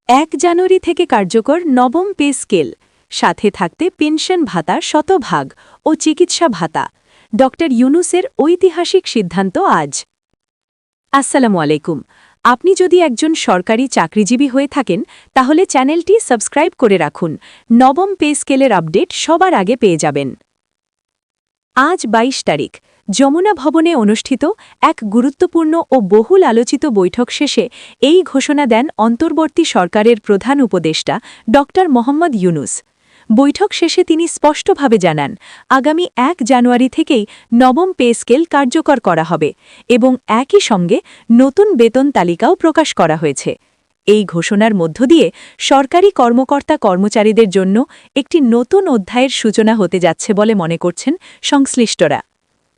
জানুয়ারি থেকে কার্যকর নবম পে স্কেল, সাথে থাকতে পেনশন ভাতা শতভাগ ও চিকিৎসা ভাতা। ড ইউনূসের ঐতিহাসিক সিদ্ধান্ত আজ। আসসালামু আলাইকুম। আপনি যদি একজন সরকারি চাকরিজীবী হয়ে থাকেন তাহলে চ্যানেলটি সাবস্ক্রাইব করে রাখুন। নবম পে স্কেলের আপডেট সবার আগে পেয়ে যাবেন। আজ ২২ তারিখ যমুনা ভবনে অনুষ্ঠিত এক গুরুত্বপূর্ণ ও বহুল আলোচিত বৈঠক শেষে এই ঘোষণা দেন অন্তর্বর্তী সরকারের প্রধান উপদেষ্টা ড মোহাম্মদ ইউনূস। বৈঠক শেষে তিনি স্পষ্টভাবে জানান, আগামী ১ জানুয়ারি থেকেই নবম পে স্কেল কার্যকর করা হবে এবং একই সঙ্গে নতুন বেতন তালিকাও প্রকাশ করা হয়েছে। এই ঘোষণার মধ্য দিয়ে সরকারি কর্মকর্তা কর্মচারীদের জন্য একটি নতুন অধ্যায়ের সূচনা হতে যাচ্ছে বলে মনে করছেন সংশ্লিষ্টরা।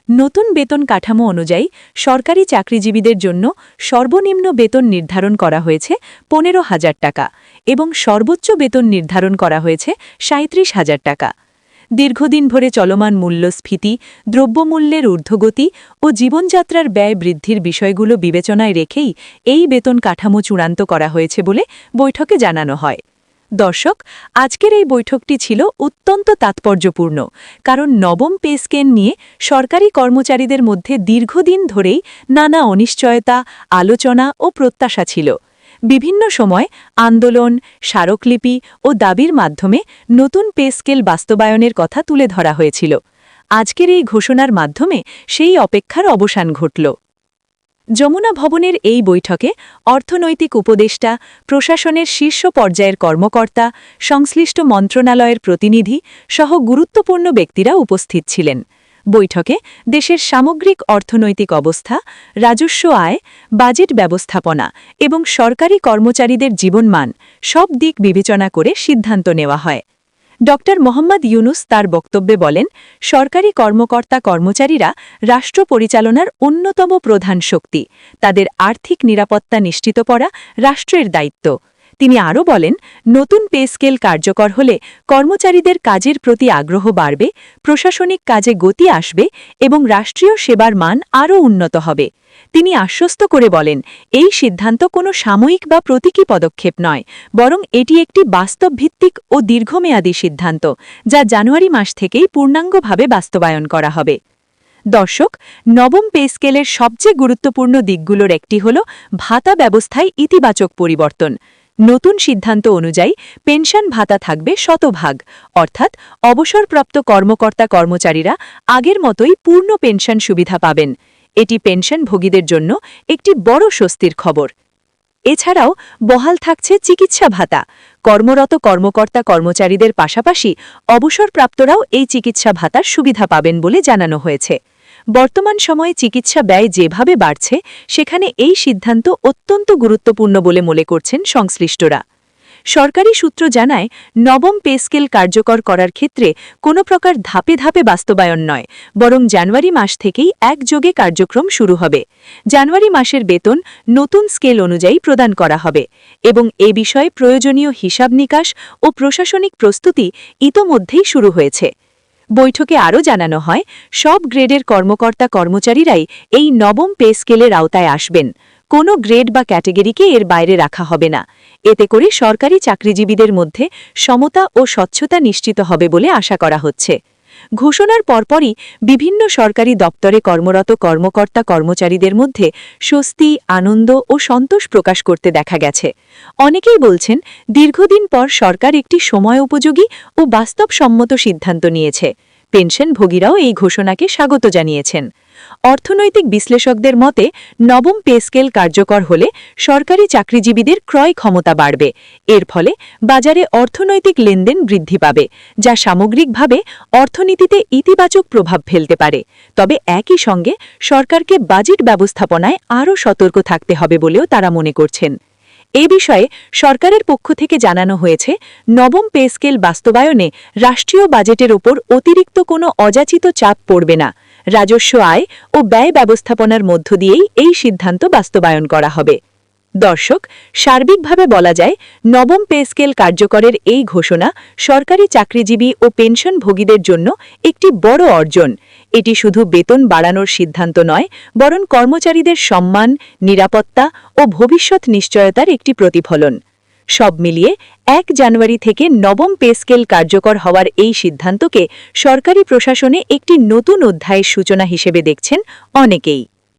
নতুন বেতন কাঠামো অনুযায়ী সরকারি চাকরিজীবীদের জন্য সর্বনিম্ন বেতন নির্ধারণ করা হয়েছে ১৫,০০০ টাকা এবং সর্বোচ্চ বেতন নির্ধারণ করা হয়েছে ৩৭,০০০ টাকা। দীর্ঘদিন ধরে চলমান মূল্যস্ফীতি, দ্রব্যমূল্যের ঊর্ধ্বগতি ও জীবনযাত্রার ব্যয় বৃদ্ধির বিষয়গুলো বিবেচনায় রেখেই এই বেতন কাঠামো চূড়ান্ত করা হয়েছে বলে বৈঠকে জানানো হয়। দর্শক, আজকের এই বৈঠকটি ছিল অত্যন্ত তাৎপর্যপূর্ণ, কারণ নবম পে স্কেল নিয়ে সরকারি কর্মচারীদের মধ্যে দীর্ঘদিন ধরেই নানা অনিশ্চয়তা, আলোচনা ও প্রত্যাশা ছিল। বিভিন্ন সময় আন্দোলন, স্মারকলিপি ও দাবির মাধ্যমে নতুন পে স্কেল বাস্তবায়নের কথা তুলে ধরা হয়েছিল। আজকের এই ঘোষণার মাধ্যমে সেই অপেক্ষার অবসান ঘটল। যমুনা ভবনের এই বৈঠকে অর্থনৈতিক উপদেষ্টা, প্রশাসনের শীর্ষ পর্যায়ের কর্মকর্তা, সংশ্লিষ্ট মন্ত্রণালয়ের প্রতিনিধি সহ গুরুত্বপূর্ণ ব্যক্তিরা উপস্থিত ছিলেন। বৈঠকে দেশের সামগ্রিক অর্থনৈতিক অবস্থা, রাজস্ব আয়, বাজেট ব্যবস্থাপনা এবং সরকারি কর্মচারীদের জীবনমান সব দিক বিবেচনা করে সিদ্ধান্ত নেওয়া হয়। ড মোহাম্মদ ইউনূস তার বক্তব্যে বলেন, সরকারি কর্মকর্তা কর্মচারীরা রাষ্ট্র পরিচালনার অন্যতম প্রধান শক্তি। তাদের আর্থিক নিরাপত্তা নিশ্চিত করা রাষ্ট্রের দায়িত্ব। তিনি আরও বলেন, নতুন পে স্কেল কার্যকর হলে কর্মচারীদের কাজের প্রতি আগ্রহ বাড়বে, প্রশাসনিক কাজে গতি আসবে এবং রাষ্ট্রীয় সেবার মান আরও উন্নত হবে। তিনি আশ্বস্ত করে বলেন, এই সিদ্ধান্ত কোনো সাময়িক বা প্রতীকী পদক্ষেপ নয়, বরং এটি একটি বাস্তবভিত্তিক ও দীর্ঘমেয়াদী সিদ্ধান্ত, যা জানুয়ারি মাস থেকেই পূর্ণাঙ্গভাবে বাস্তবায়ন করা হবে। দর্শক, নবম পে স্কেলের সবচেয়ে গুরুত্বপূর্ণ দিকগুলোর একটি হল ভাতা ব্যবস্থায় ইতিবাচক পরিবর্তন। নতুন সিদ্ধান্ত অনুযায়ী পেনশন ভাতা থাকবে শতভাগ, অর্থাৎ অবসরপ্রাপ্ত কর্মকর্তা কর্মচারীরা আগের মতোই পূর্ণ পেনশন সুবিধা পাবেন। এটি পেনশনভোগীদের জন্য একটি বড় স্বস্তির খবর। এছাড়াও বহাল থাকছে চিকিৎসা ভাতা। কর্মরত কর্মকর্তা কর্মচারীদের পাশাপাশি অবসরপ্রাপ্তরাও এই চিকিৎসা ভাতার সুবিধা পাবেন বলে জানানো হয়েছে। বর্তমান সময়ে চিকিৎসা ব্যয় যেভাবে বাড়ছে, সেখানে এই সিদ্ধান্ত অত্যন্ত গুরুত্বপূর্ণ বলে মনে করছেন সংশ্লিষ্টরা। সরকারি সূত্র জানায়, নবম পে স্কেল কার্যকর করার ক্ষেত্রে কোনো প্রকার ধাপে ধাপে বাস্তবায়ন নয়, বরং জানুয়ারি মাস থেকেই একযোগে কার্যক্রম শুরু হবে। জানুয়ারি মাসের বেতন নতুন স্কেল অনুযায়ী প্রদান করা হবে এবং এ বিষয়ে প্রয়োজনীয় হিসাব নিকাশ ও প্রশাসনিক প্রস্তুতি ইতোমধ্যেই শুরু হয়েছে। বৈঠকে আরও জানানো হয়, সব গ্রেডের কর্মকর্তা কর্মচারীরাই এই নবম পে স্কেলের আওতায় আসবেন। কোনো গ্রেড বা ক্যাটেগরিকে এর বাইরে রাখা হবে না। এতে করে সরকারি চাকরিজীবীদের মধ্যে সমতা ও স্বচ্ছতা নিশ্চিত হবে বলে আশা করা হচ্ছে। ঘোষণার পরপরই বিভিন্ন সরকারি দপ্তরে কর্মরত কর্মকর্তা কর্মচারীদের মধ্যে স্বস্তি, আনন্দ ও সন্তোষ প্রকাশ করতে দেখা গেছে। অনেকেই বলছেন, দীর্ঘদিন পর সরকার একটি সময় উপযোগী ও বাস্তবসম্মত সিদ্ধান্ত নিয়েছে। পেনশনভোগীরাও এই ঘোষণাকে স্বাগত জানিয়েছেন। অর্থনৈতিক বিশ্লেষকদের মতে, নবম পে স্কেল কার্যকর হলে সরকারি চাকরিজীবীদের ক্রয় ক্ষমতা বাড়বে। এর ফলে বাজারে অর্থনৈতিক লেনদেন বৃদ্ধি পাবে, যা সামগ্রিকভাবে অর্থনীতিতে ইতিবাচক প্রভাব ফেলতে পারে। তবে একই সঙ্গে সরকারকে বাজেট ব্যবস্থাপনায় আরও সতর্ক থাকতে হবে বলেও তারা মনে করছেন। এ বিষয়ে সরকারের পক্ষ থেকে জানানো হয়েছে, নবম পে স্কেল বাস্তবায়নে রাষ্ট্রীয় বাজেটের ওপর অতিরিক্ত কোনো অযাচিত চাপ পড়বে না। রাজস্ব আয় ও ব্যয় ব্যবস্থাপনার মধ্য দিয়েই এই সিদ্ধান্ত বাস্তবায়ন করা হবে। দর্শক, সার্বিকভাবে বলা যায়, নবম পে স্কেল কার্যকরের এই ঘোষণা সরকারি চাকরিজীবী ও পেনশনভোগীদের জন্য একটি বড় অর্জন। এটি শুধু বেতন বাড়ানোর সিদ্ধান্ত নয়, বরং কর্মচারীদের সম্মান, নিরাপত্তা ও ভবিষ্যৎ নিশ্চয়তার একটি প্রতিফলন। সব মিলিয়ে 1 জানুয়ারি থেকে নবম পে স্কেল কার্যকর হওয়ার এই সিদ্ধান্তকে সরকারি প্রশাসনে একটি নতুন অধ্যায়ের সূচনা হিসেবে দেখছেন অনেকেই।